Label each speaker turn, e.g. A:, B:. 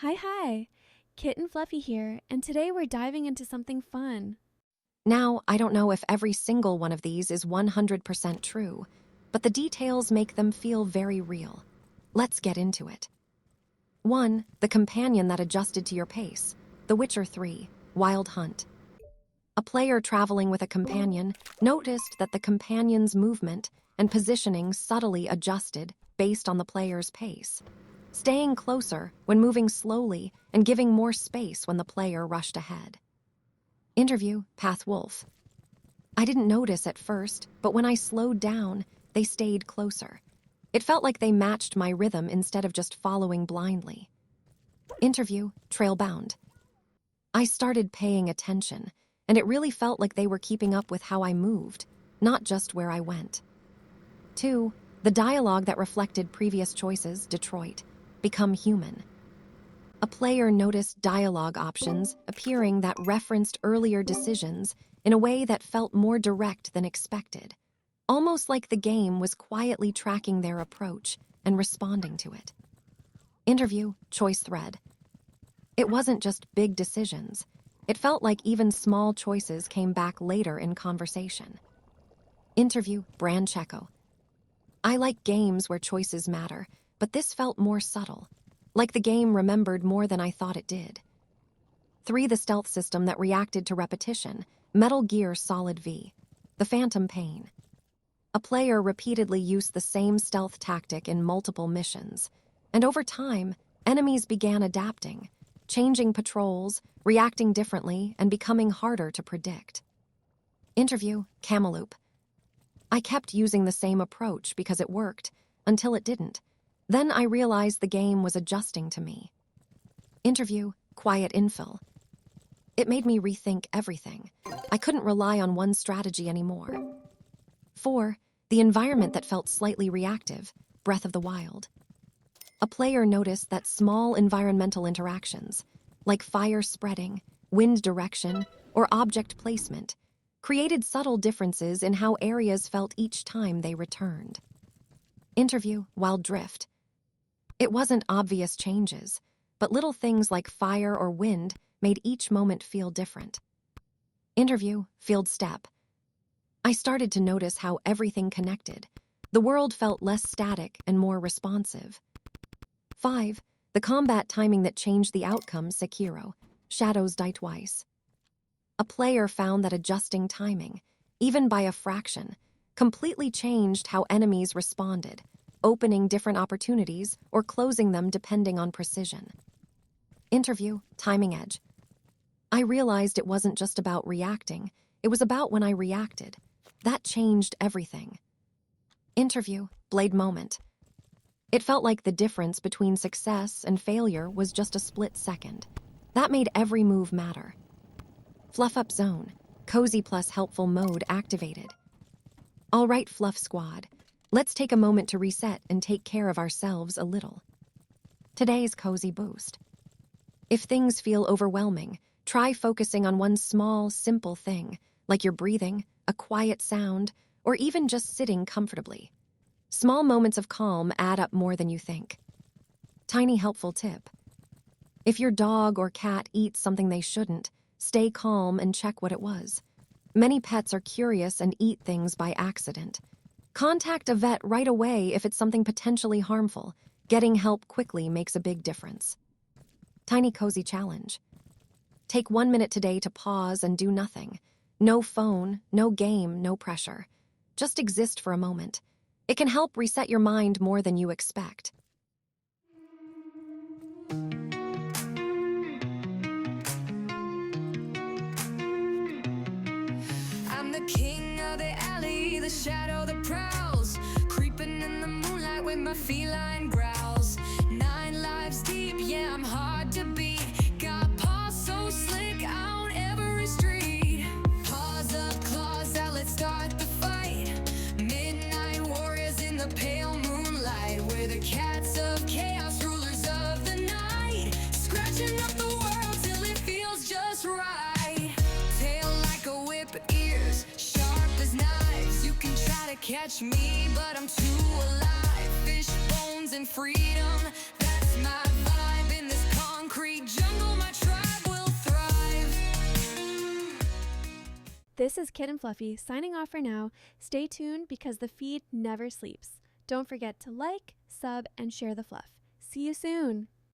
A: Hi. Kitten Fluffy here, and today we're diving into something fun.
B: Now, I don't know if every single one of these is 100% true, but the details make them feel very real. Let's get into it. 1. The companion that adjusted to your pace. The Witcher 3, Wild Hunt. A player traveling with a companion noticed that the companion's movement and positioning subtly adjusted based on the player's pace, staying closer when moving slowly and giving more space when the player rushed ahead. Interview, Path Wolf. I didn't notice at first, but when I slowed down, they stayed closer. It felt like they matched my rhythm instead of just following blindly. Interview, Trailbound. I started paying attention, and it really felt like they were keeping up with how I moved, not just where I went. 2. The dialogue that reflected previous choices, Detroit. Become Human. A player noticed dialogue options appearing that referenced earlier decisions in a way that felt more direct than expected, almost like the game was quietly tracking their approach and responding to it. Interview, Choice Thread. It wasn't just big decisions. It felt like even small choices came back later in conversation. Interview, Brand Checo. I like games where choices matter, but this felt more subtle, like the game remembered more than I thought it did. 3. The stealth system that reacted to repetition. Metal Gear Solid V. The Phantom Pain. A player repeatedly used the same stealth tactic in multiple missions, and over time, enemies began adapting, changing patrols, reacting differently, and becoming harder to predict. Interview, Cameloop. I kept using the same approach because it worked, until it didn't. Then I realized the game was adjusting to me. Interview, Quiet Infill. It made me rethink everything. I couldn't rely on one strategy anymore. 4. The environment that felt slightly reactive, Breath of the Wild. A player noticed that small environmental interactions, like fire spreading, wind direction, or object placement, created subtle differences in how areas felt each time they returned. Interview, Wild Drift. It wasn't obvious changes, but little things like fire or wind made each moment feel different. Interview, Field Step. I started to notice how everything connected. The world felt less static and more responsive. 5. The combat timing that changed the outcome, Sekiro. Shadows Die Twice. A player found that adjusting timing, even by a fraction, completely changed how enemies responded, opening different opportunities or closing them depending on precision. Interview, Timing Edge. I realized it wasn't just about reacting, it was about when I reacted. That changed everything. Interview, Blade Moment. It felt like the difference between success and failure was just a split second. That made every move matter. Fluff Up Zone, Cozy plus Helpful Mode activated. All right, Fluff Squad. Let's take a moment to reset and take care of ourselves a little. Today's Cozy Boost. If things feel overwhelming, try focusing on one small, simple thing, like your breathing, a quiet sound, or even just sitting comfortably. Small moments of calm add up more than you think. Tiny helpful tip. If your dog or cat eats something they shouldn't, stay calm and check what it was. Many pets are curious and eat things by accident. Contact a vet right away if it's something potentially harmful. Getting help quickly makes a big difference. Tiny Cozy Challenge. Take 1 minute today to pause and do nothing. No phone, no game, no pressure. Just exist for a moment. It can help reset your mind more than you expect.
C: I'm the king of the alley, the shadow that prowls, creeping in the moonlight with my feline growls. 9 lives deep, yeah, I'm hard to beat. Got paws so slick on every street. Paws up, claws out, let's start the fight. Midnight warriors in the pale moonlight. We're the cats of chaos, rulers of the night. Scratching up the world till it feels just right. Tail like a whip, ears sharp as knives. You can try to catch me, but I'm too alive. Fish bones and freedom, that's my vibe in this concrete
A: This is Kitten Fluffy signing off for now. Stay tuned because the feed never sleeps. Don't forget to like, sub, and share the fluff. See you soon.